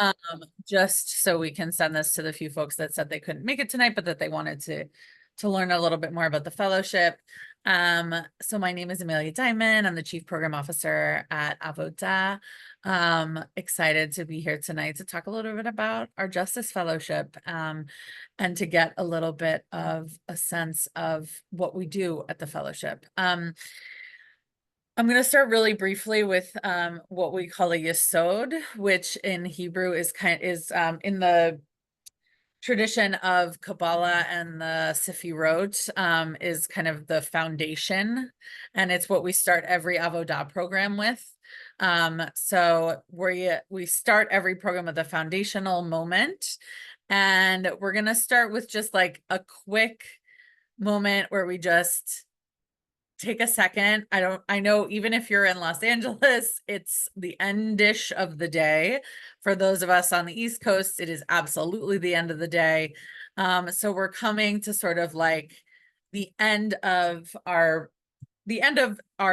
um, just so we can send this to the few folks that said they couldn't make it tonight, but that they wanted to learn a little bit more about the fellowship. So my name is Amelia Diamond. I'm the Chief Program Officer at Avodah. Excited to be here tonight to talk a little bit about our Justice Fellowship, and to get a little bit of a sense of what we do at the fellowship. I'm going to start really briefly with what we call a yesod, which in Hebrew is in the tradition of Kabbalah and the Sefirot, is kind of the foundation, and it's what we start every Avodah program with. So we start every program with a foundational moment, and we're going to start with just like a quick moment where we just take a second. I know even if you're in Los Angeles, it's the end-ish of the day. For those of us on the East Coast, it is absolutely the end of the day. So we're coming to sort of like the end of our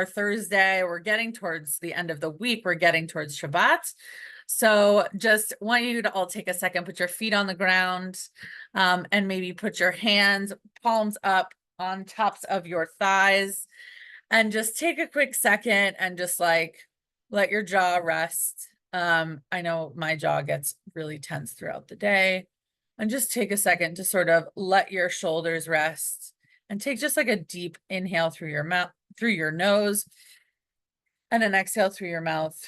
Thursday. We're getting towards the end of the week. We're getting towards Shabbat. So just want you to all take a second, put your feet on the ground, and maybe put your hands, palms up on tops of your thighs, and just take a quick second and just like let your jaw rest. I know my jaw gets really tense throughout the day, and just take a second to sort of let your shoulders rest, and take just like a deep inhale through your mouth, through your nose, and an exhale through your mouth.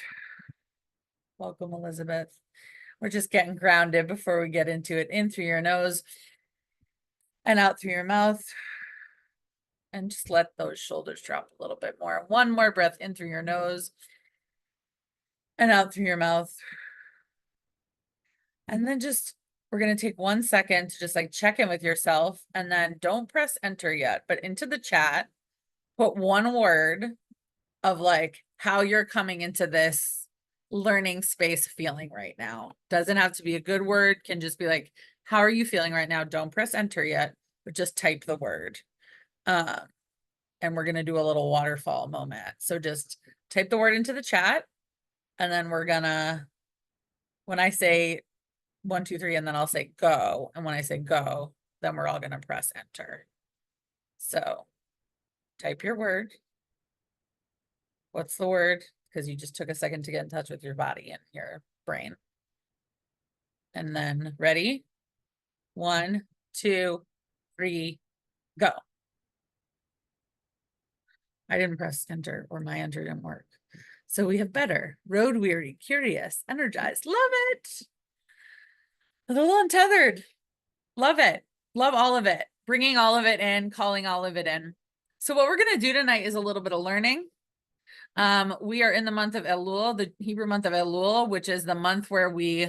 Welcome, Elizabeth. We're just getting grounded before we get into it. In through your nose and out through your mouth. And just let those shoulders drop a little bit more. One more breath in through your nose and out through your mouth. And then we're going to take 1 second to just like check in with yourself, and then don't press enter yet, but into the chat, put one word of like how you're coming into this learning space feeling right now. Doesn't have to be a good word, can just be like, how are you feeling right now? Don't press enter yet, but just type the word. And we're going to do a little waterfall moment. So just type the word into the chat, and then we're gonna, when I say 1, 2, 3, and then I'll say go. And when I say go, then we're all going to press enter. So type your word. What's the word? Because you just took a second to get in touch with your body and your brain. And then ready? 1, 2, 3, go. I didn't press enter, or my enter didn't work. So we have better, road weary, curious, energized. Love it. A little untethered. Love it. Love all of it. Bringing all of it in, calling all of it in. So what we're going to do tonight is a little bit of learning. We are in the month of Elul, the Hebrew month of Elul, which is the month where we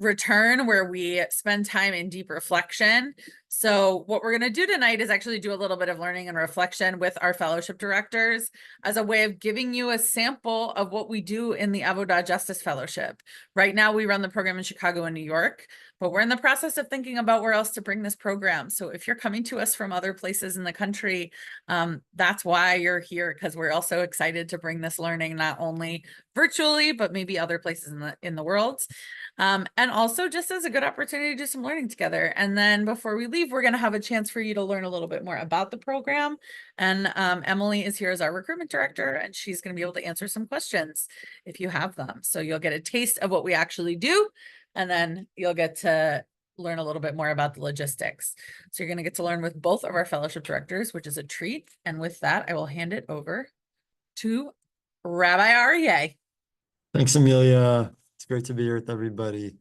return, where we spend time in deep reflection. So what we're going to do tonight is actually do a little bit of learning and reflection with our fellowship directors as a way of giving you a sample of what we do in the Avodah Justice Fellowship. Right now, we run the program in Chicago and New York, but we're in the process of thinking about where else to bring this program. So if you're coming to us from other places in the country, that's why you're here, because we're also excited to bring this learning not only virtually, but maybe other places in the world. And also just as a good opportunity to do some learning together. And then before we leave, we're going to have a chance for you to learn a little bit more about the program. And Emily is here as our recruitment director, and she's going to be able to answer some questions if you have them. So you'll get a taste of what we actually do, and then you'll get to learn a little bit more about the logistics. So you're going to get to learn with both of our fellowship directors, which is a treat. And with that, I will hand it over to Rabbi Aryeh. Thanks, Amelia. It's great to be here with everybody.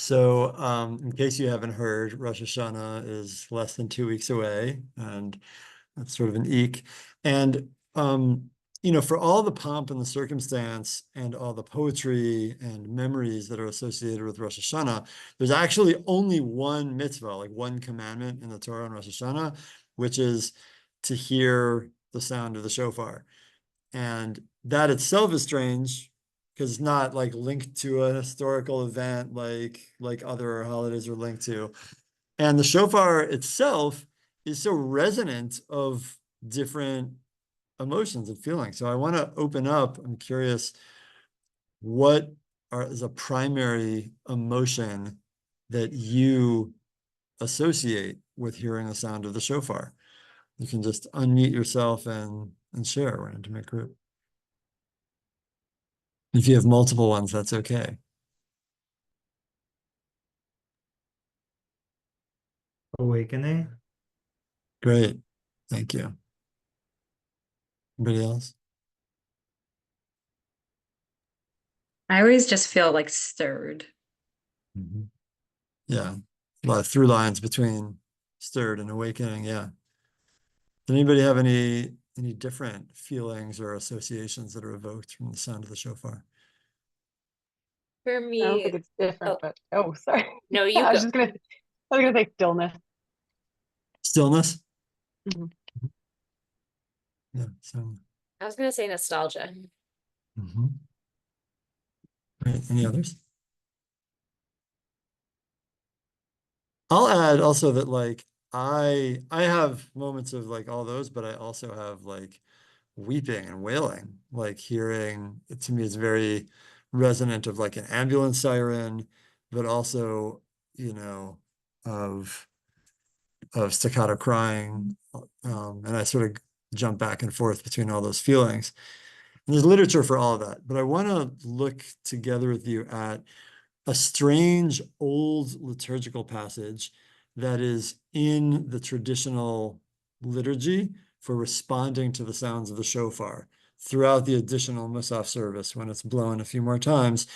So, in case you haven't heard, Rosh Hashanah is less than 2 weeks away, and that's sort of an eek. And, for all the pomp and the circumstance and all the poetry and memories that are associated with Rosh Hashanah, there's actually only one mitzvah, like one commandment in the Torah on Rosh Hashanah, which is to hear the sound of the shofar. And that itself is strange, because it's not like linked to a historical event like other holidays are linked to. And the shofar itself is so resonant of different emotions and feelings. So I want to open up. I'm curious, what is a primary emotion that you associate with hearing the sound of the shofar. You can just unmute yourself and share. We're an intimate group. If you have multiple ones, that's okay. Awakening. Great. Thank you. Anybody else? I always just feel like stirred. Yeah. A lot of through lines between stirred and awakening. Yeah. Does anybody have any different feelings or associations that are evoked from the sound of the shofar? For I don't me, think it's different, oh, but oh, sorry. no, you I was go. just gonna, I was gonna say stillness. Stillness? Mhm. Yeah. So, I was gonna say nostalgia. Right. Any others? I'll add also that like I have moments of like all those, but I also have like weeping and wailing, like hearing it to me is very resonant of like an ambulance siren, but also, you know, of staccato crying. And I sort of jump back and forth between all those feelings. And there's literature for all of that, but I want to look together with you at a strange old liturgical passage that is in the traditional liturgy for responding to the sounds of the shofar throughout the additional Musaf service when it's blown a few more times.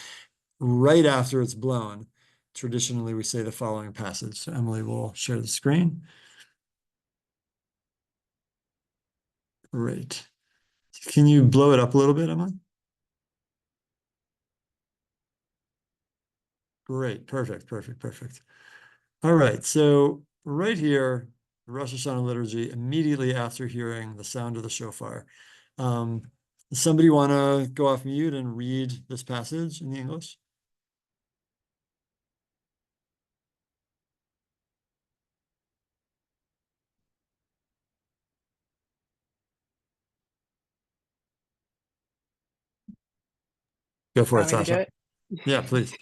Right after it's blown, traditionally we say the following passage. So Emily will share the screen. Great. Can you blow it up a little bit, Emily? Great. Perfect. Perfect. Perfect. All right, so right here, the Rosh Hashanah liturgy, immediately after hearing the sound of the shofar. Somebody want to go off mute and read this passage in the English? Go for it, Want me to do Sasha. it? Yeah, please.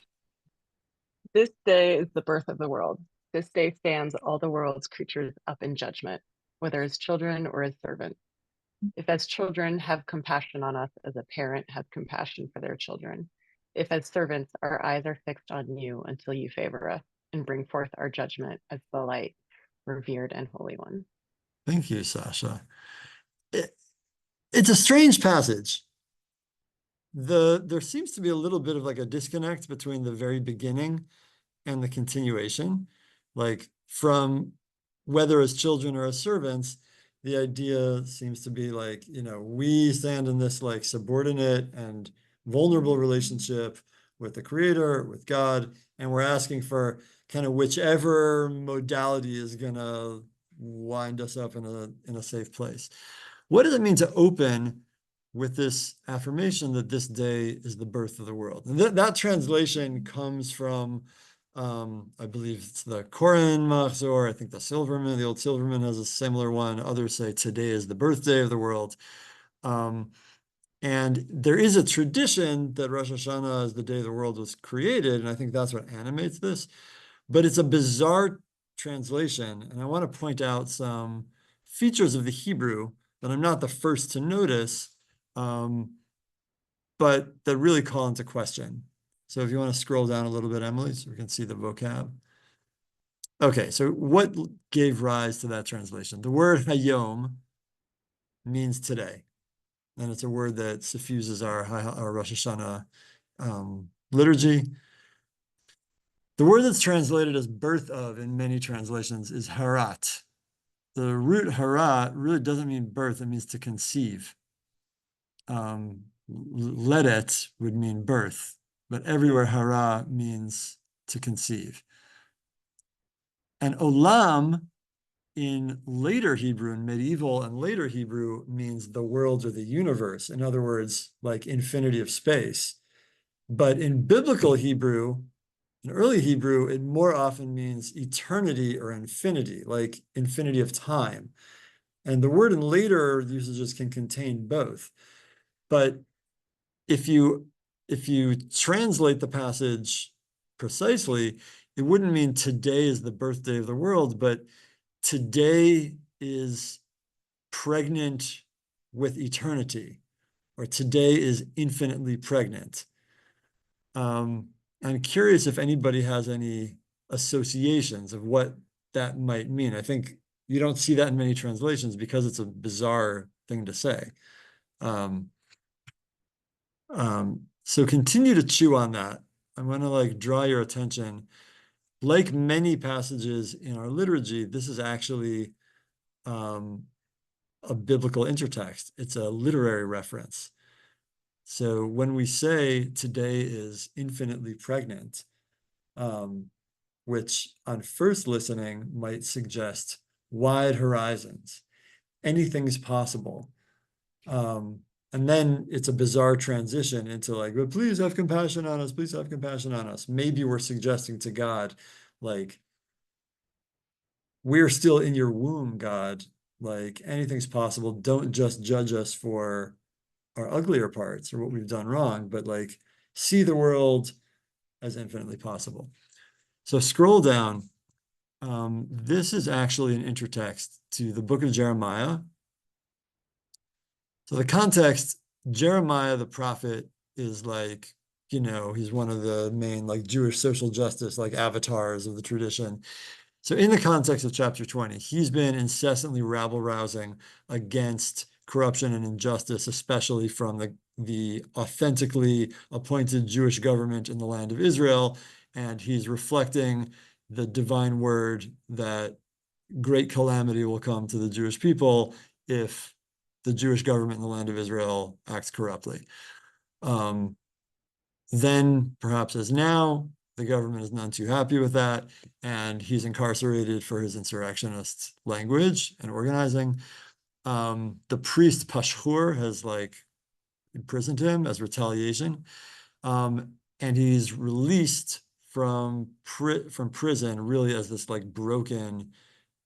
This day is the birth of the world. This day stands all the world's creatures up in judgment, whether as children or as servants. If as children, have compassion on us as a parent has compassion for their children. If as servants, our eyes are fixed on you until you favor us and bring forth our judgment as the light, revered and holy one. Thank you, Sasha. It's a strange passage. There seems to be a little bit of like a disconnect between the very beginning and the continuation, like from whether as children or as servants, the idea seems to be like, you know, we stand in this like subordinate and vulnerable relationship with the creator, with God, and we're asking for kind of whichever modality is gonna wind us up in a safe place. What does it mean to open with this affirmation that this day is the birth of the world? And that translation comes from I believe it's the Koren Machzor. I think the Silverman, the old Silverman has a similar one. Others say today is the birthday of the world. And there is a tradition that Rosh Hashanah is the day the world was created, and I think that's what animates this. But it's a bizarre translation, and I want to point out some features of the Hebrew that I'm not the first to notice, but that really call into question. So if you want to scroll down a little bit, Emily, so we can see the vocab. Okay, so what gave rise to that translation? The word hayom means today, and it's a word that suffuses our Rosh Hashanah liturgy. The word that's translated as birth of in many translations is harat. The root harat really doesn't mean birth, it means to conceive. Ledet would mean birth, but everywhere hara means to conceive. And olam in later Hebrew, in medieval and later Hebrew, means the world or the universe. In other words, like infinity of space. But in biblical Hebrew, in early Hebrew, it more often means eternity or infinity, like infinity of time. And the word in later usages can contain both. But if you if you translate the passage precisely, it wouldn't mean today is the birthday of the world, but today is pregnant with eternity, or today is infinitely pregnant. I'm curious if anybody has any associations of what that might mean. I think you don't see that in many translations because it's a bizarre thing to say. So continue to chew on that. I want to like draw your attention. Like many passages in our liturgy, this is actually a biblical intertext. It's a literary reference. So when we say today is infinitely pregnant, which on first listening might suggest wide horizons, anything's possible. And then it's a bizarre transition into like, but please have compassion on us, please have compassion on us. Maybe we're suggesting to God, like, we're still in your womb, God. Like, anything's possible. Don't just judge us for our uglier parts or what we've done wrong, but like, see the world as infinitely possible. So scroll down. This is actually an intertext to the book of Jeremiah. So the context, Jeremiah the prophet is like, he's one of the main like Jewish social justice like avatars of the tradition. So in the context of chapter 20, he's been incessantly rabble-rousing against corruption and injustice, especially from the authentically appointed Jewish government in the land of Israel. And he's reflecting the divine word that great calamity will come to the Jewish people if the Jewish government in the land of Israel acts corruptly. Then, perhaps as now, the government is none too happy with that, and he's incarcerated for his insurrectionist language and organizing. The priest Pashhur has like imprisoned him as retaliation, and he's released from prison really as this like broken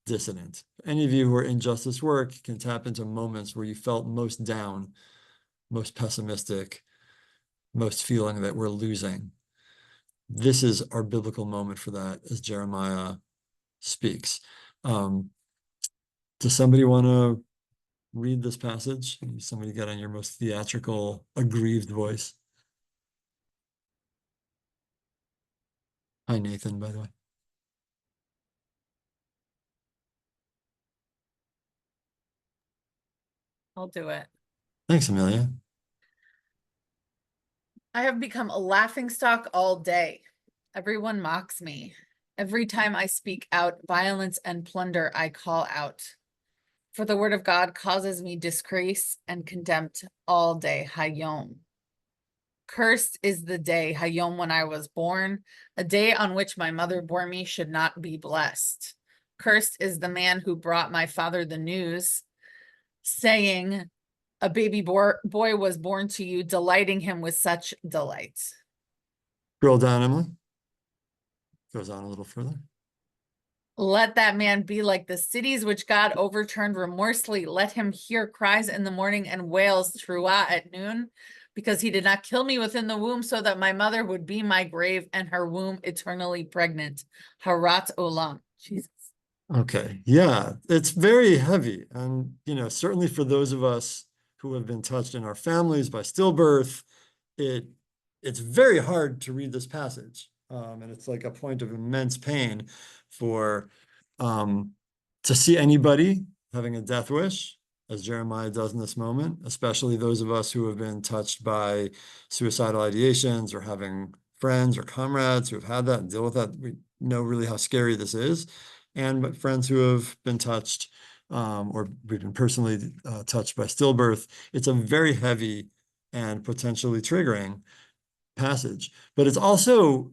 dissident. Any of you who are in justice work can tap into moments where you felt most down, most pessimistic, most feeling that we're losing. This is our biblical moment for that as Jeremiah speaks. Does somebody want to read this passage? Somebody get on your most theatrical, aggrieved voice. Hi, Nathan, by the way. I'll do it. Thanks, Amelia. I have become a laughingstock all day. Everyone mocks me. Every time I speak out, violence and plunder I call out. For the word of God causes me disgrace and contempt all day, Hayom. Cursed is the day, Hayom, when I was born. A day on which my mother bore me should not be blessed. Cursed is the man who brought my father the news, saying, a baby boy was born to you, delighting him with such delight. Scroll down, Emily. Goes on a little further. Let that man be like the cities which God overturned remorselessly. Let him hear cries in the morning and wails truah at noon, because he did not kill me within the womb, so that my mother would be my grave and her womb eternally pregnant. Harat olam. Jesus. Okay, yeah, it's very heavy. And, certainly for those of us who have been touched in our families by stillbirth, it's very hard to read this passage. And it's like a point of immense pain for to see anybody having a death wish, as Jeremiah does in this moment, especially those of us who have been touched by suicidal ideations or having friends or comrades who have had that and deal with that. We know really how scary this is. And friends who have been touched or we've been personally touched by stillbirth. It's a very heavy and potentially triggering passage, but it's also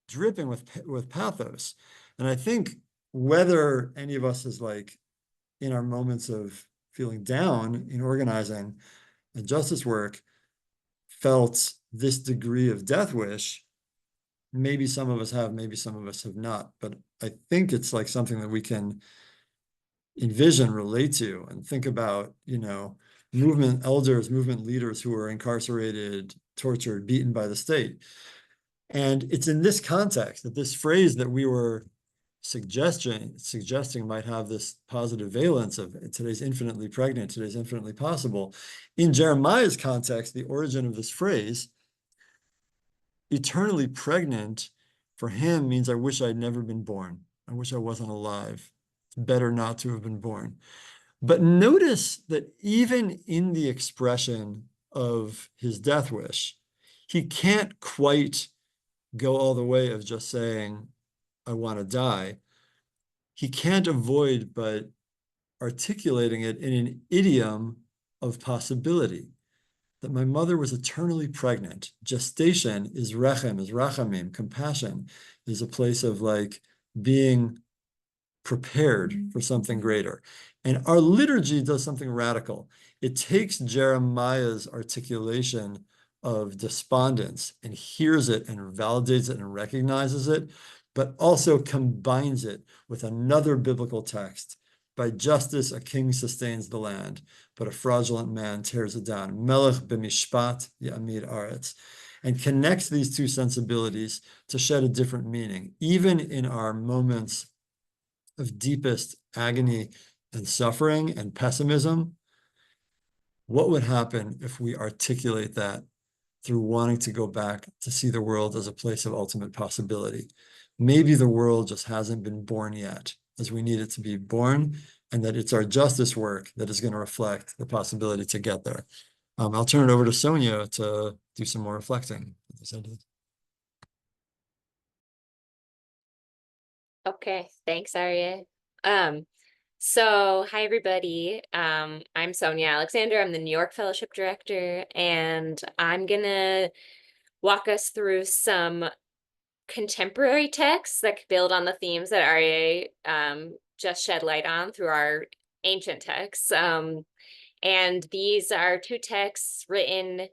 dripping with pathos. And I think whether any of us is like in our moments of feeling down in organizing and justice work felt this degree of death wish, maybe some of us have, maybe some of us have not, but I think it's like something that we can envision, relate to, and think about, movement elders, movement leaders who are incarcerated tortured, beaten by the state. And it's in this context that this phrase that we were suggesting might have this positive valence of today's infinitely pregnant, today's infinitely possible. In Jeremiah's context, the origin of this phrase, eternally pregnant, for him means I wish I'd never been born. I wish I wasn't alive. It's better not to have been born. But notice that even in the expression of his death wish, he can't quite go all the way of just saying, I want to die. He can't avoid but articulating it in an idiom of possibility, that my mother was eternally pregnant. Gestation is rechem, is rachamim, compassion is a place of like being prepared for something greater. And our liturgy does something radical. It takes Jeremiah's articulation of despondence and hears it and validates it and recognizes it, but also combines it with another biblical text. By justice, a king sustains the land, but a fraudulent man tears it down. Melech b'mishpat ya'amid aretz. And connects these two sensibilities to shed a different meaning, even in our moments of deepest agony and suffering and pessimism. What would happen if we articulate that through wanting to go back to see the world as a place of ultimate possibility? Maybe the world just hasn't been born yet as we need it to be born, and that it's our justice work that is going to reflect the possibility to get there. I'll turn it over to Sonia to do some more reflecting. Okay, thanks, Arya. So hi everybody. I'm Sonia Alexander. I'm the New York Fellowship Director, and I'm gonna walk us through some contemporary texts that could build on the themes that Arya just shed light on through our ancient texts. And these are two texts written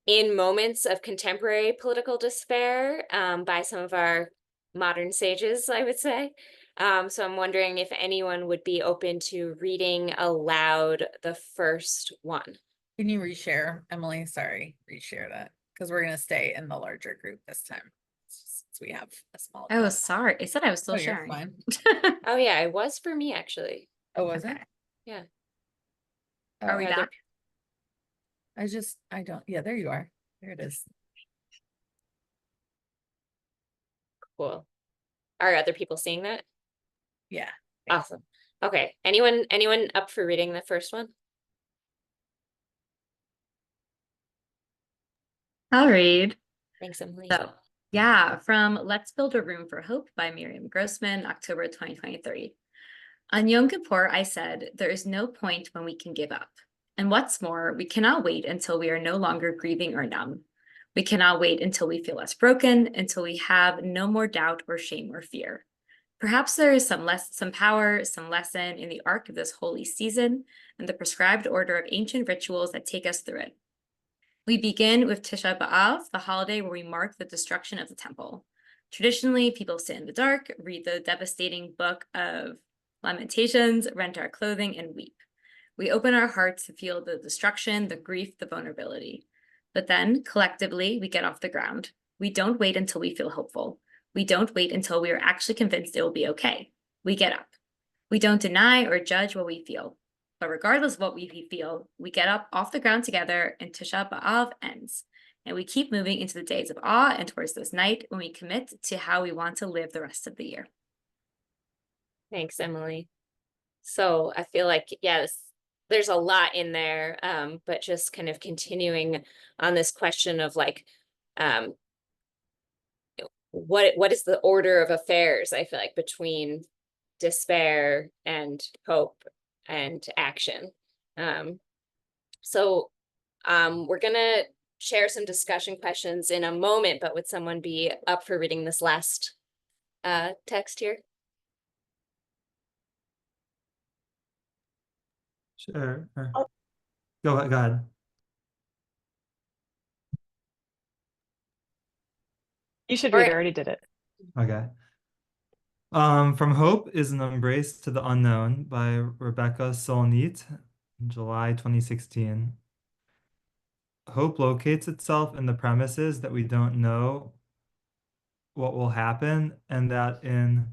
in moments of contemporary political despair by some of our modern sages, I would say. So I'm wondering if anyone would be open to reading aloud the first one. Can you reshare, Emily? Sorry, reshare that, because we're gonna stay in the larger group this time. Since we have a small. Oh, group. sorry. I said I was still Oh, you're sharing. fine. Oh yeah, it was for me actually. Oh, was it? Okay. Yeah. Are we Oh, back? I don't, yeah, there you are. There it is. Cool. Are other people seeing that? Yeah. Awesome. Okay. Anyone up for reading the first one? I'll read. Thanks, Emily. So, yeah, from Let's Build a Room for Hope by Miriam Grossman, October 2023. On Yom Kippur, I said, there is no point when we can give up. And what's more, we cannot wait until we are no longer grieving or numb. We cannot wait until we feel less broken, until we have no more doubt or shame or fear. Perhaps there is some power, some lesson in the arc of this holy season and the prescribed order of ancient rituals that take us through it. We begin with Tisha B'Av, the holiday where we mark the destruction of the temple. Traditionally, people sit in the dark, read the devastating book of Lamentations, rent our clothing, and weep. We open our hearts to feel the destruction, the grief, the vulnerability. But then, collectively, we get off the ground. We don't wait until we feel hopeful. We don't wait until we are actually convinced it will be okay. We get up. We don't deny or judge what we feel. But regardless of what we feel, we get up off the ground together and Tisha B'Av ends. And we keep moving into the days of awe and towards this night when we commit to how we want to live the rest of the year. Thanks, Emily. So I feel like, yes, there's a lot in there, but just kind of continuing on this question of like, what is the order of affairs, I feel like, between despair and hope and action. So we're gonna share some discussion questions in a moment, but would someone be up for reading this last text here? Sure. Go ahead. You should All read right. it. I already did it. Okay. From Hope is an Embrace to the Unknown by Rebecca Solnit, July 2016. hope locates itself in the premises that we don't know what will happen, and that in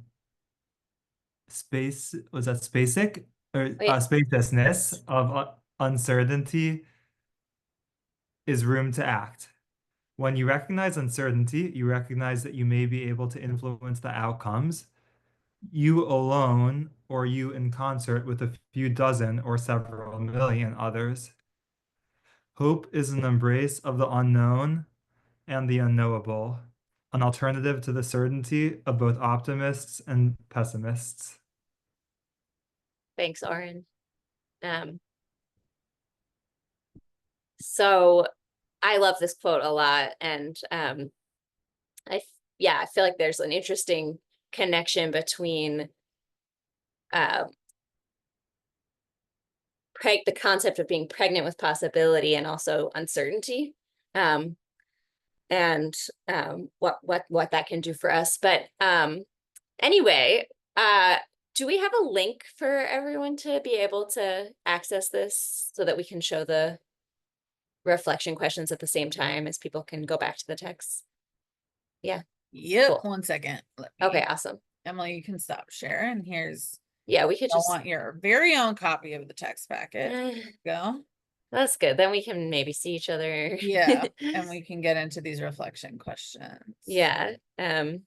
space, was that spacek or Wait. spaciousness of uncertainty is room to act. When you recognize uncertainty, you recognize that you may be able to influence the outcomes, you alone or you in concert with a few dozen or several million others. Hope is an embrace of the unknown and the unknowable, an alternative to the certainty of both optimists and pessimists. Thanks, Oren. So I love this quote a lot, and I feel like there's an interesting connection between the concept of being pregnant with possibility and also uncertainty, and what that can do for us. But anyway, do we have a link for everyone to be able to access this so that we can show the reflection questions at the same time as people can go back to the text? Yeah. Yep. Cool. 1 second. Okay, awesome. Emily, you can stop sharing. Here's, Yeah, we could I just want your very own copy of the text packet. Go. That's good. Then we can maybe see each other. Yeah. And we can get into these reflection questions. Yeah. And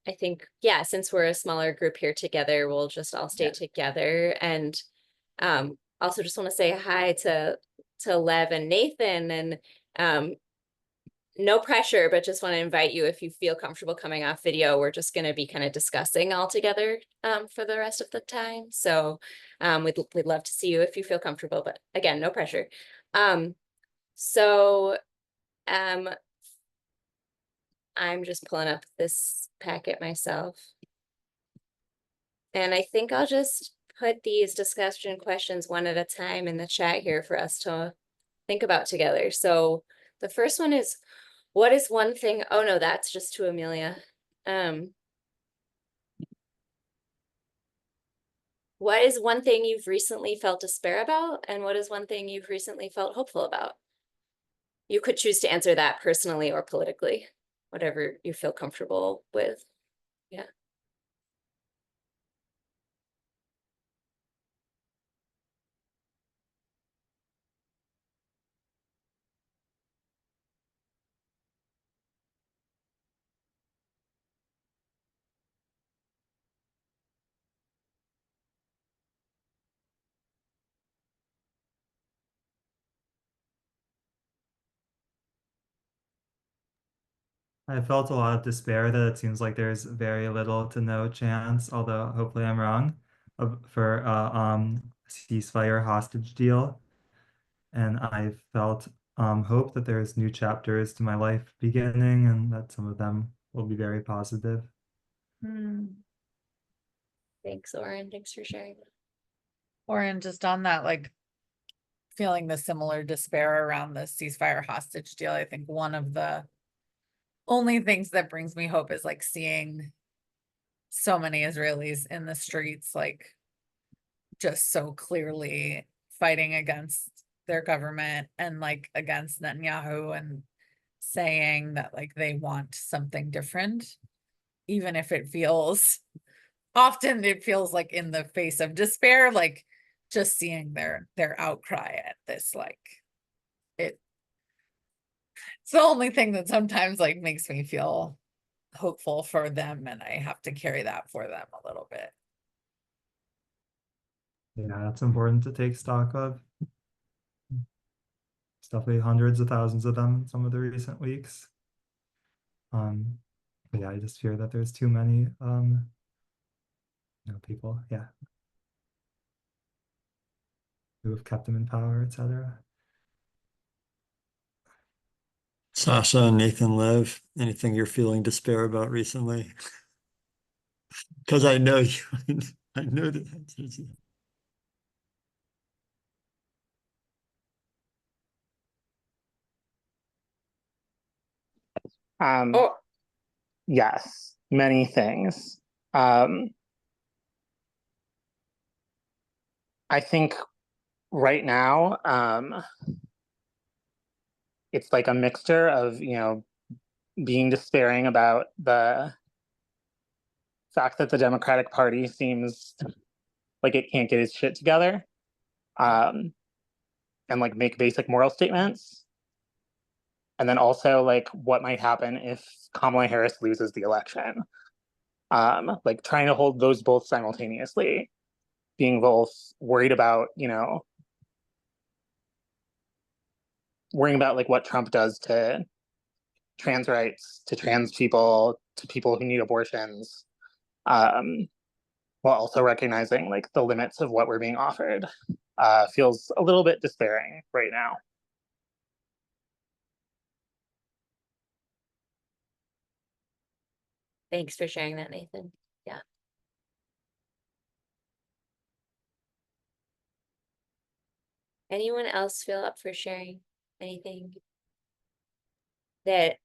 I think, yeah, since we're a smaller group here together, we'll just all stay Yeah. together. And also just want to say hi to Lev and Nathan, and no pressure, but just want to invite you, if you feel comfortable coming off video. We're just going to be kind of discussing all together for the rest of the time. So we'd love to see you if you feel comfortable, but again, no pressure. So I'm just pulling up this packet myself. And I think I'll just put these discussion questions one at a time in the chat here for us to think about together. So the first one is, what is one thing? Oh no, that's just to Amelia. What is one thing you've recently felt despair about? And what is one thing you've recently felt hopeful about? You could choose to answer that personally or politically, whatever you feel comfortable with. Yeah. I felt a lot of despair that it seems like there's very little to no chance, although hopefully I'm wrong, for ceasefire hostage deal. And I felt hope that there's new chapters to my life beginning, and that some of them will be very positive. Thanks, Oren. Thanks for sharing. Oren, just on that, like feeling the similar despair around the ceasefire hostage deal. I think one of the only things that brings me hope is like seeing so many Israelis in the streets, like just so clearly fighting against their government and like against Netanyahu, and saying that like they want something different, even if it feels, often it feels like in the face of despair, like just seeing their outcry at this, like it's the only thing that sometimes like makes me feel hopeful for them, and I have to carry that for them a little bit. Yeah, that's important to take stock of. It's definitely hundreds of thousands of them in some of the recent weeks. But yeah, I just fear that there's too many people, yeah, who have kept them in power, etc. Sasha and Nathan Lev, anything you're feeling despair about recently? Because I know you, I know the answers. Oh, Yes, many things. I think right now, it's like a mixture of, you know, being despairing about the fact that the Democratic Party seems like it can't get its shit together, and like make basic moral statements. And then also like what might happen if Kamala Harris loses the election. Like trying to hold those both simultaneously, being both worried about, you know, worrying about like what Trump does to trans rights, to trans people, to people who need abortions, while also recognizing like the limits of what we're being offered. Feels a little bit despairing right now. Thanks for sharing that, Nathan. Yeah. Anyone else feel up for sharing anything that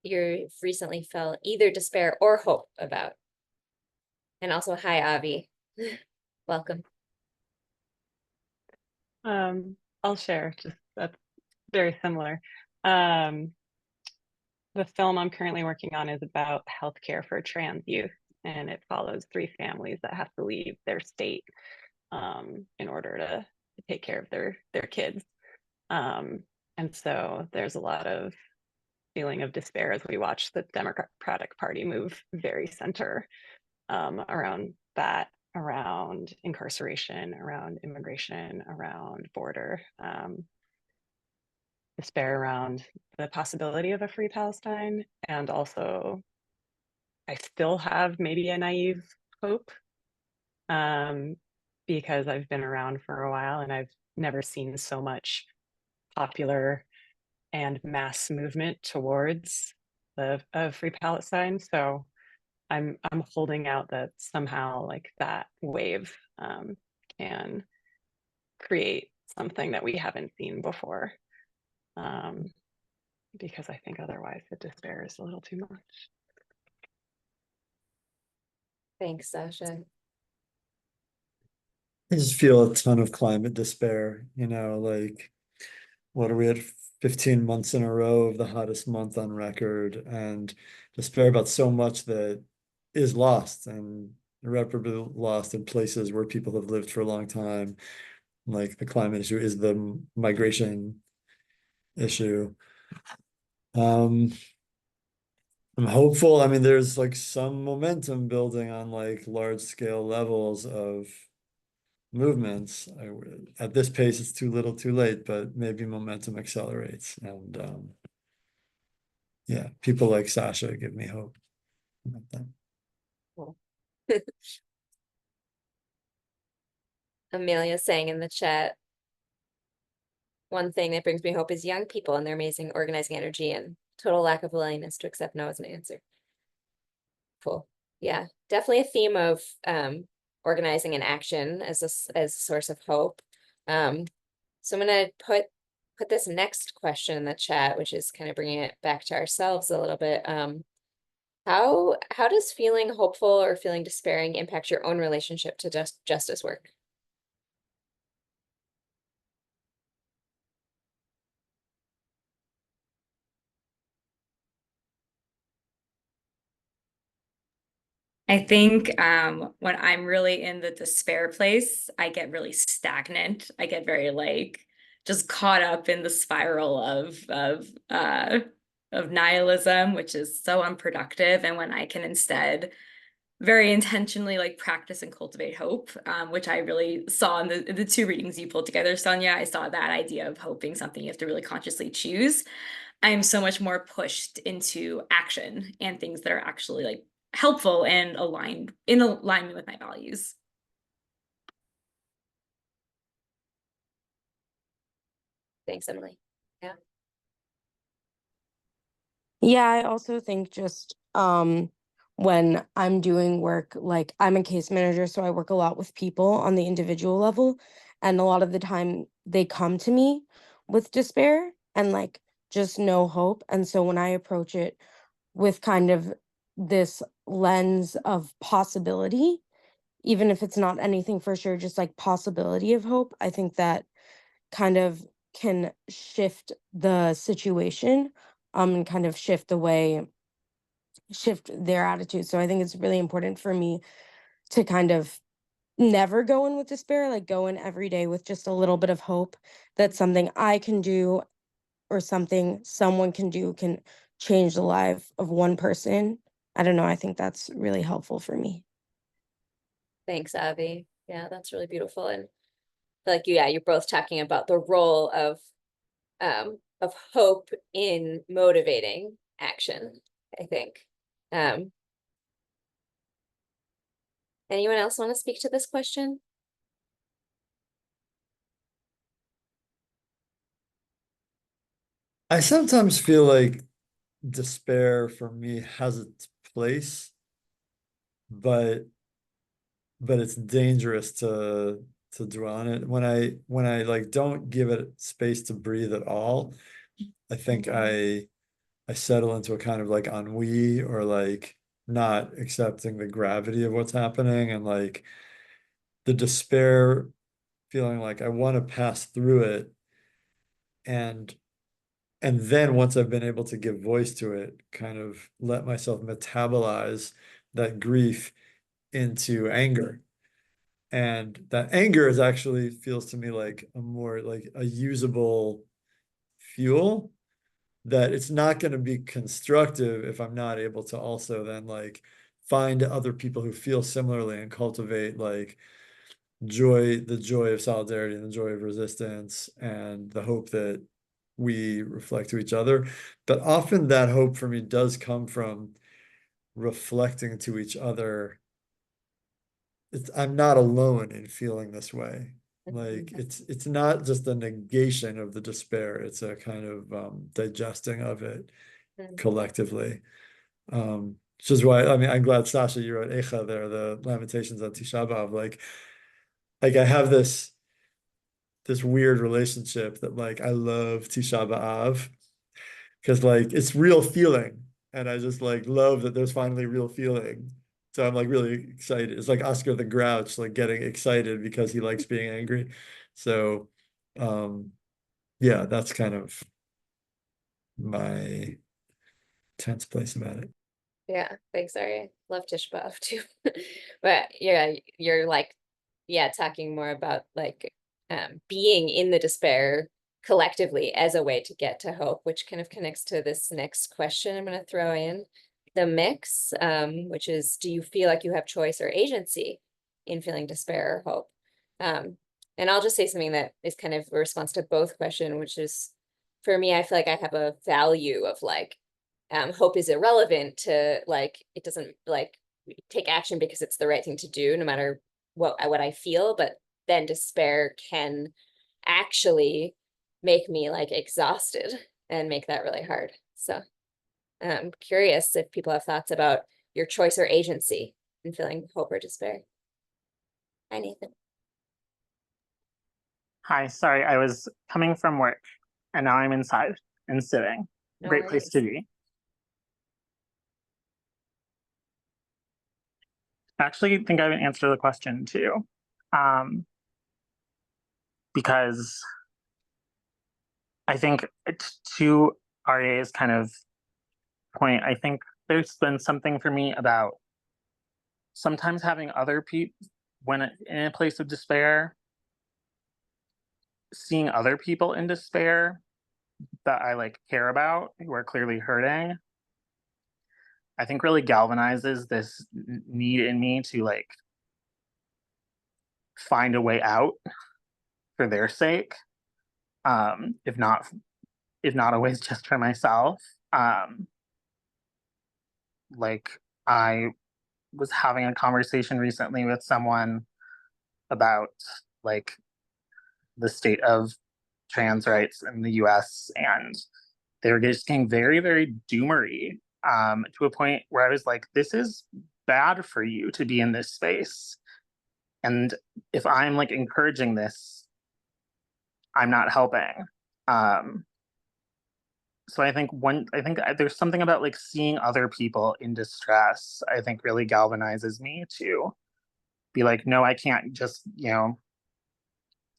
you've recently felt either despair or hope about? And also, hi, Avi. Welcome. I'll share, just that's very similar. The film I'm currently working on is about healthcare for trans youth, and it follows 3 families that have to leave their state in order to take care of their kids. And so there's a lot of feeling of despair as we watch the Democratic Party move very center around that, around incarceration, around immigration, around border, despair around the possibility of a free Palestine. And also, I still have maybe a naive hope because I've been around for a while and I've never seen so much popular and mass movement towards a free Palestine. So I'm holding out that somehow like that wave can create something that we haven't seen before. Because I think otherwise the despair is a little too much. Thanks, Sasha. I just feel a ton of climate despair, you know, like what are we at 15 months in a row of the hottest month on record, and despair about so much that is lost and irreparably lost in places where people have lived for a long time. Like the climate issue is the migration issue. I'm hopeful. I mean, there's like some momentum building on like large scale levels of movements. At this pace, it's too little too late, but maybe momentum accelerates. And yeah, people like Sasha give me hope about that. Cool. Amelia saying in the chat, one thing that brings me hope is young people and their amazing organizing energy and total lack of willingness to accept no as an answer. Cool. Yeah, definitely a theme of organizing and action as a source of hope. So I'm gonna put this next question in the chat, which is kind of bringing it back to ourselves a little bit. How does feeling hopeful or feeling despairing impact your own relationship to justice work? I think when I'm really in the despair place, I get really stagnant. I get very like just caught up in the spiral of nihilism, which is so unproductive. And when I can instead very intentionally like practice and cultivate hope, which I really saw in the 2 readings you pulled together, Sonia. I saw that idea of hope being something you have to really consciously choose. I'm so much more pushed into action and things that are actually like helpful and in alignment with my values. Thanks, Emily. Yeah. Yeah, I also think just when I'm doing work, like I'm a case manager, so I work a lot with people on the individual level. And a lot of the time they come to me with despair and like just no hope. And so when I approach it with kind of this lens of possibility, even if it's not anything for sure, just like possibility of hope, I think that kind of can shift the situation, and kind of shift their attitude. So I think it's really important for me to kind of never go in with despair, like go in every day with just a little bit of hope that something I can do or something someone can do can change the life of one person. I don't know. I think that's really helpful for me. Thanks, Avi. Yeah, that's really beautiful. And I feel like you're both talking about the role of hope in motivating action, I think. Anyone else want to speak to this question? I sometimes feel like despair for me has its place, but it's dangerous to dwell on it. When I like don't give it space to breathe at all, I think I settle into a kind of like ennui, or like not accepting the gravity of what's happening, and like the despair feeling like I want to pass through it, and then once I've been able to give voice to it, kind of let myself metabolize that grief into anger. And that anger is actually feels to me like a more like a usable fuel, that it's not going to be constructive if I'm not able to also then like find other people who feel similarly and cultivate like the joy of solidarity and the joy of resistance and the hope that we reflect to each other. But often that hope for me does come from reflecting to each other. I'm not alone in feeling this way. Like it's not just a negation of the despair, it's a kind of digesting of it collectively. Which is why, I mean, I'm glad, Sasha, you wrote Eicha there, the Lamentations on Tisha B'Av. Like I have this weird relationship that like I love Tisha B'Av because like it's real feeling, and I just like love that there's finally real feeling. So I'm like really excited. It's like Oscar the Grouch, like getting excited because he likes being angry. So yeah, that's kind of my tense place about it. Yeah, thanks, Ari. Love Tish B'Av too. But yeah, you're like, talking more about like being in the despair collectively as a way to get to hope, which kind of connects to this next question I'm going to throw in the mix, which is, do you feel like you have choice or agency in feeling despair or hope? And I'll just say something that is kind of a response to both questions, which is, for me, I feel like I have a value of like, hope is irrelevant to like, it doesn't like take action because it's the right thing to do, no matter what I feel. But then despair can actually make me like exhausted and make that really hard. So I'm curious if people have thoughts about your choice or agency in feeling hope or despair. Hi, Nathan. Hi, sorry, I was coming from work and now I'm inside and sitting. No Great place to worries. be. Actually, I think I would answer the question too. Because I think to RA's kind of point, I think there's been something for me about sometimes having other people, when in a place of despair, seeing other people in despair that I like care about, who are clearly hurting, I think really galvanizes this need in me to like find a way out for their sake, if not always just for myself. Like I was having a conversation recently with someone about like the state of trans rights in the US, and they were just getting very, very doomery, to a point where I was like, this is bad for you to be in this space. And if I'm like encouraging this, I'm not helping. So I think there's something about like seeing other people in distress, I think really galvanizes me to be like, no, I can't just,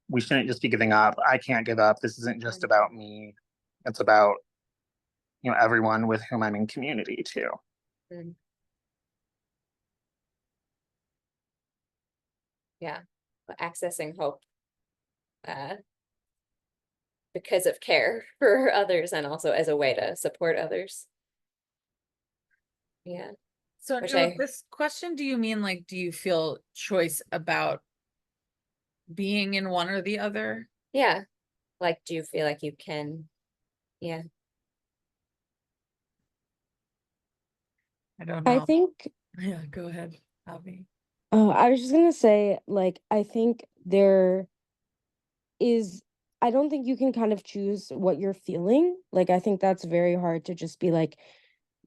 we shouldn't just be giving up. I can't give up. This isn't just about me. It's about, everyone with whom I'm in community too. Mm. Yeah, but accessing hope because of care for others and also as a way to support others. Yeah. So Which with this question, do you mean like, do you feel choice about being in one or the other? Yeah. Like, do you feel like you can? Yeah. I don't know. I think, Yeah, go ahead, Avi. oh, I was just gonna say, like, I think there is, I don't think you can kind of choose what you're feeling. Like, I think that's very hard to just be like,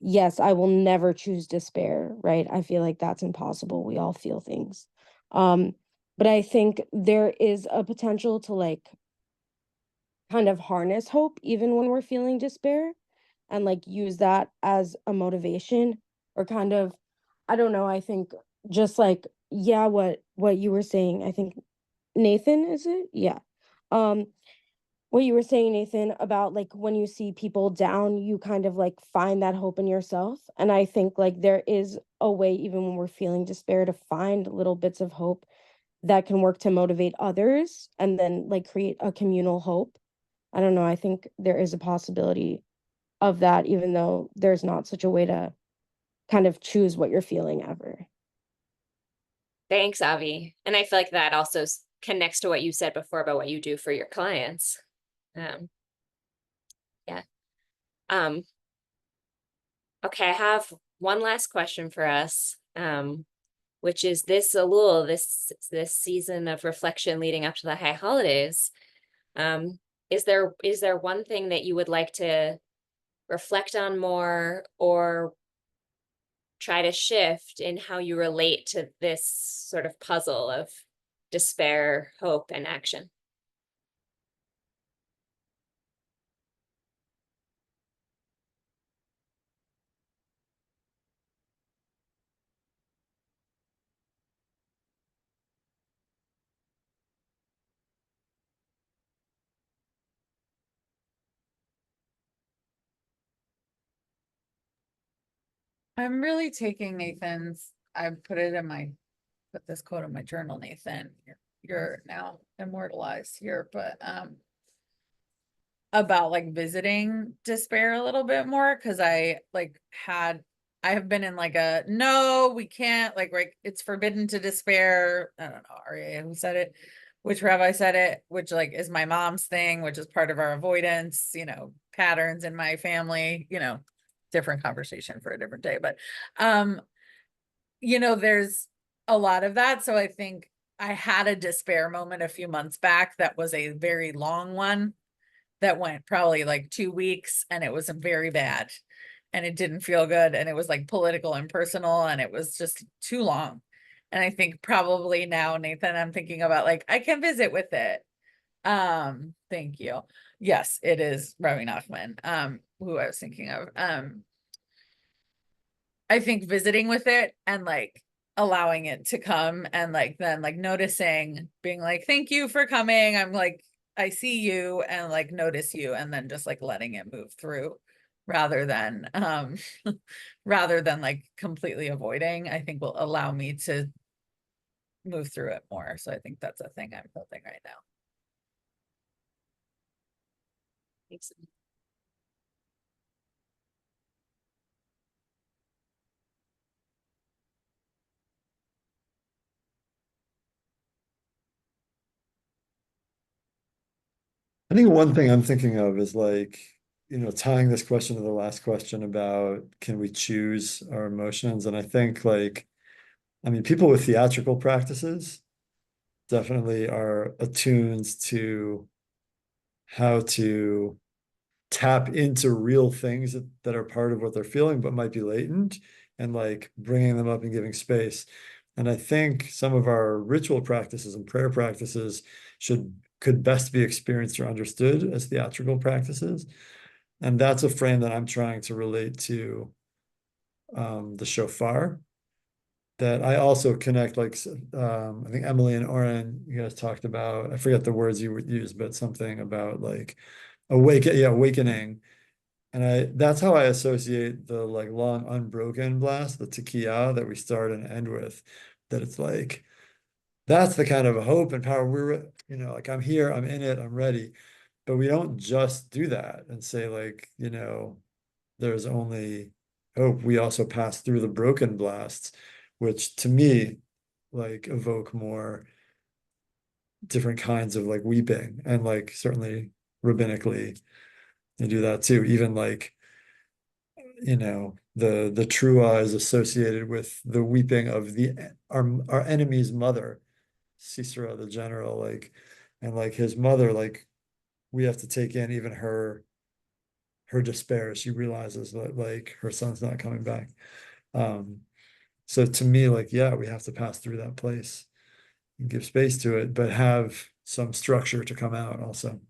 yes, I will never choose despair, right? I feel like that's impossible. We all feel things. But I think there is a potential to like kind of harness hope even when we're feeling despair and like use that as a motivation or kind of, I don't know, I think just like, yeah, what you were saying, I think Nathan, is it? Yeah. What you were saying, Nathan, about like when you see people down, you kind of like find that hope in yourself. And I think like there is a way, even when we're feeling despair, to find little bits of hope that can work to motivate others and then like create a communal hope. I don't know. I think there is a possibility of that, even though there's not such a way to kind of choose what you're feeling ever. Thanks, Avi. And I feel like that also connects to what you said before about what you do for your clients. Yeah. Okay, I have one last question for us, which is this Elul, this season of reflection leading up to the high holidays. Is there one thing that you would like to reflect on more or try to shift in how you relate to this sort of puzzle of despair, hope, and action? I'm really taking Nathan's, I put this quote in my journal, Nathan, you're now immortalized here, but about like visiting despair a little bit more because I have been in like a no, we can't, like it's forbidden to despair. I don't know, Arya who said it, which rabbi said it, which like is my mom's thing, which is part of our avoidance, patterns in my family, different conversation for a different day. But there's a lot of that. So I think I had a despair moment a few months back that was a very long one that went probably like 2 weeks, and it was very bad and it didn't feel good, and it was like political and personal, and it was just too long. And I think probably now, Nathan, I'm thinking about like I can visit with it. Thank you. Yes, it is Ravi Nachman, who I was thinking of. I think visiting with it and like allowing it to come, and like then like noticing, being like, thank you for coming, I'm like, I see you, and like notice you, and then just like letting it move through rather than rather than like completely avoiding, I think will allow me to move through it more. So I think that's a thing I'm building right now. Thanks. I think one thing I'm thinking of is like, tying this question to the last question about can we choose our emotions? And I think like, people with theatrical practices definitely are attuned to how to tap into real things that are part of what they're feeling, but might be latent, and like bringing them up and giving space. And I think some of our ritual practices and prayer practices could best be experienced or understood as theatrical practices. And that's a frame that I'm trying to relate to the shofar. that I also connect, like, I think Emily and Oren, you guys talked about, I forget the words you would use, but something about like awakening. And that's how I associate the like long unbroken blast, the tekiah that we start and end with, that it's like, that's the kind of hope and power like I'm here, I'm in it, I'm ready. But we don't just do that and say like, there's only hope. We also pass through the broken blasts, which to me, like evoke more different kinds of like weeping, and like certainly rabbinically they do that too. Even like, the trua is associated with the weeping of our enemy's mother, Sisera, the general, like, and like his mother, like we have to take in even her despair as she realizes that like her son's not coming back. So to me, like, yeah, we have to pass through that place and give space to it, but have some structure to come out also.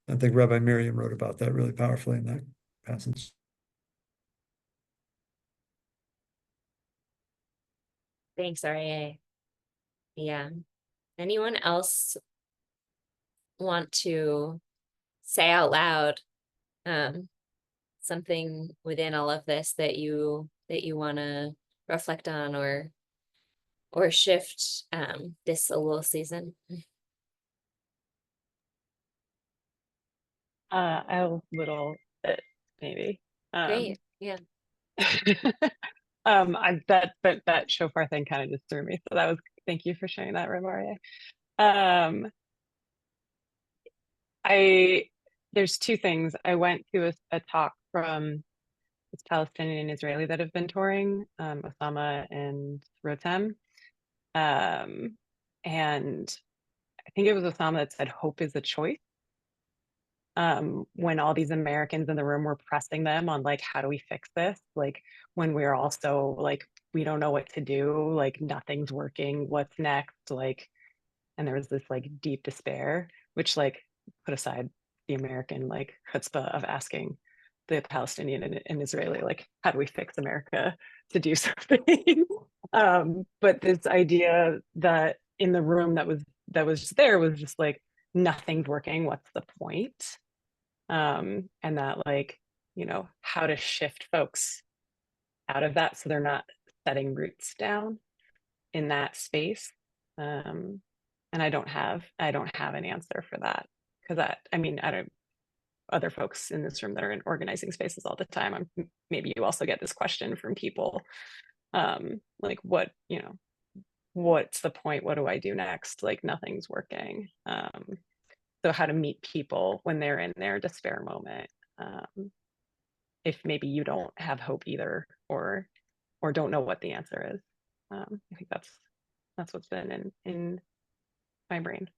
I think Rabbi Miriam wrote about that really powerfully in that passage. Thanks, RA. Yeah. Anyone else want to say out loud something within all of this that you want to reflect on or shift this a little season? A little bit, maybe. Great. Yeah. That shofar thing kind of just threw me. So thank you for sharing that, Remaria. There's two things. I went to a talk from this Palestinian and Israeli that have been touring, Osama and Rotem. And I think it was Osama that said hope is a choice. When all these Americans in the room were pressing them on like, how do we fix this? Like when we're also like, we don't know what to do, like nothing's working, what's next? Like, and there was this like deep despair, which like put aside the American like chutzpah of asking the Palestinian and Israeli, like, how do we fix America to do something? But this idea that in the room that was there was just like, nothing's working, what's the point? And that like, how to shift folks out of that so they're not setting roots down in that space. And I don't have an answer for that, because I don't, other folks in this room that are in organizing spaces all the time, maybe you also get this question from people, like what's the point, what do I do next, like nothing's working. So how to meet people when they're in their despair moment, if maybe you don't have hope either, or don't know what the answer is. I think that's what's been in my brain.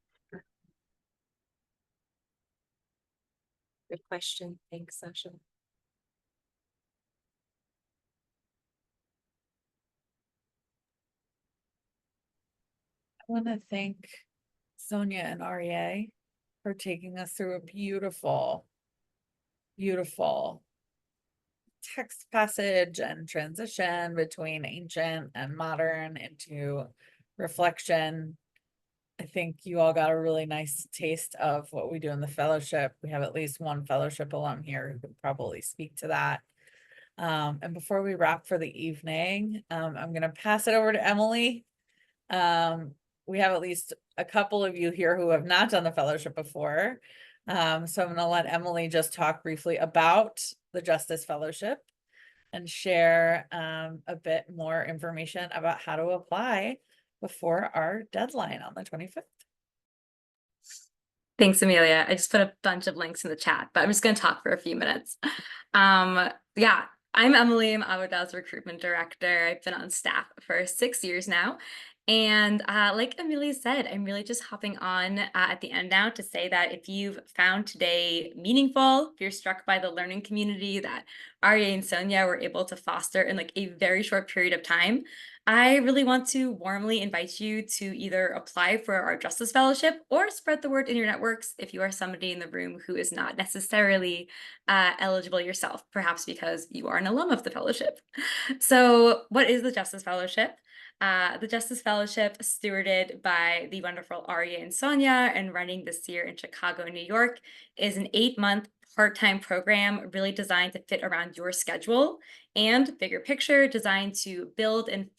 Good question. Thanks, Sasha. I want to thank Sonia and REA for taking us through a beautiful, beautiful text passage and transition between ancient and modern into reflection. I think you all got a really nice taste of what we do in the fellowship. We have at least one fellowship alum here who could probably speak to that. And before we wrap for the evening, I'm going to pass it over to Emily. We have at least a couple of you here who have not done the fellowship before. So I'm going to let Emily just talk briefly about the Justice Fellowship and share a bit more information about how to apply before our deadline on the 25th. Thanks, Amelia. I just put a bunch of links in the chat, but I'm just going to talk for a few minutes. Yeah, I'm Emily. I'm Avodah's recruitment director. I've been on staff for 6 years now. And like Amelia said, I'm really just hopping on at the end now to say that if you've found today meaningful, if you're struck by the learning community that Arya and Sonia were able to foster in like a very short period of time, I really want to warmly invite you to either apply for our Justice Fellowship or spread the word in your networks if you are somebody in the room who is not necessarily eligible yourself, perhaps because you are an alum of the fellowship. So what is the Justice Fellowship? The Justice Fellowship, stewarded by the wonderful Arya and Sonia and running this year in Chicago and New York, is an 8-month part-time program really designed to fit around your schedule and bigger picture designed to build and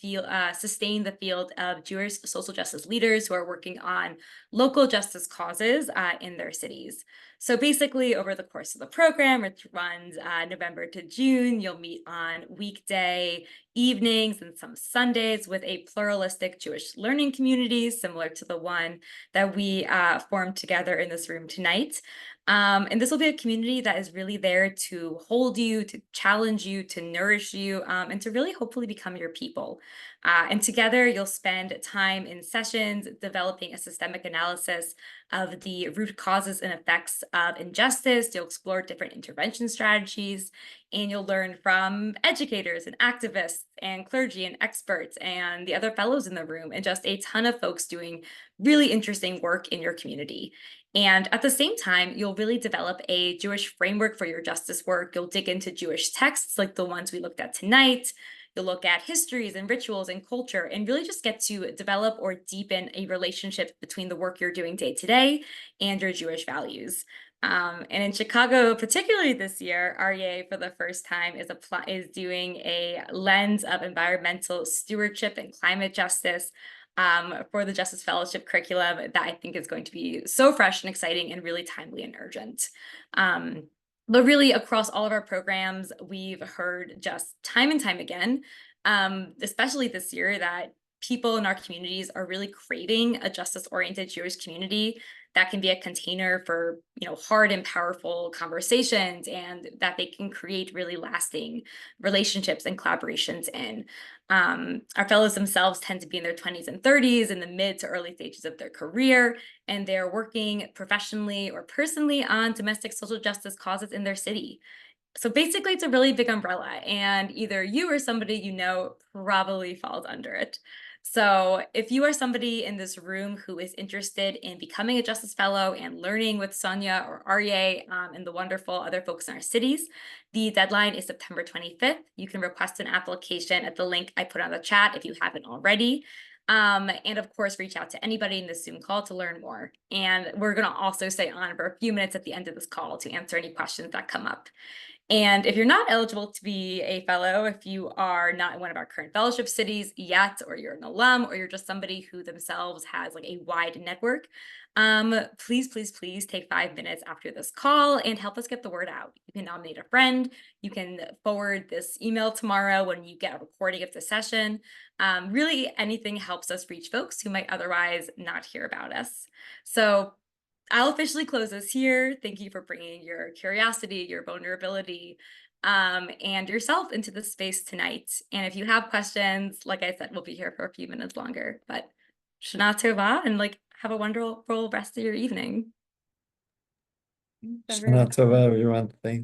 sustain the field of Jewish social justice leaders who are working on local justice causes in their cities. So basically, over the course of the program, which runs November to June, you'll meet on weekday evenings and some Sundays with a pluralistic Jewish learning community, similar to the one that we formed together in this room tonight. And this will be a community that is really there to hold you, to challenge you, to nourish you, and to really hopefully become your people. And together you'll spend time in sessions developing a systemic analysis of the root causes and effects of injustice. You'll explore different intervention strategies, and you'll learn from educators and activists and clergy and experts and the other fellows in the room and just a ton of folks doing really interesting work in your community. And at the same time, you'll really develop a Jewish framework for your justice work. You'll dig into Jewish texts like the ones we looked at tonight. You'll look at histories and rituals and culture and really just get to develop or deepen a relationship between the work you're doing day to day and your Jewish values. And in Chicago, particularly this year, REA for the first time is doing a lens of environmental stewardship and climate justice for the Justice Fellowship curriculum that I think is going to be so fresh and exciting and really timely and urgent. But really across all of our programs, we've heard just time and time again, especially this year, that people in our communities are really craving a justice-oriented Jewish community that can be a container for, hard and powerful conversations, and that they can create really lasting relationships and collaborations in. Our fellows themselves tend to be in their 20s and 30s, in the mid to early stages of their career, and they're working professionally or personally on domestic social justice causes in their city. So basically, it's a really big umbrella, and either you or somebody you know probably falls under it. So if you are somebody in this room who is interested in becoming a Justice Fellow and learning with Sonia or Arye and the wonderful other folks in our cities, the deadline is September 25th. You can request an application at the link I put on the chat if you haven't already. And of course, reach out to anybody in this Zoom call to learn more. And we're going to also stay on for a few minutes at the end of this call to answer any questions that come up. And if you're not eligible to be a fellow, if you are not in one of our current fellowship cities yet, or you're an alum, or you're just somebody who themselves has like a wide network, please, please, please take 5 minutes after this call and help us get the word out. You can nominate a friend. You can forward this email tomorrow when you get a recording of the session. Really, anything helps us reach folks who might otherwise not hear about us. So I'll officially close this here. Thank you for bringing your curiosity, your vulnerability, and yourself into this space tonight. And if you have questions, like I said, we'll be here for a few minutes longer. But Shana Tova, and have a wonderful rest of your evening. Shana Tova, everyone. Thank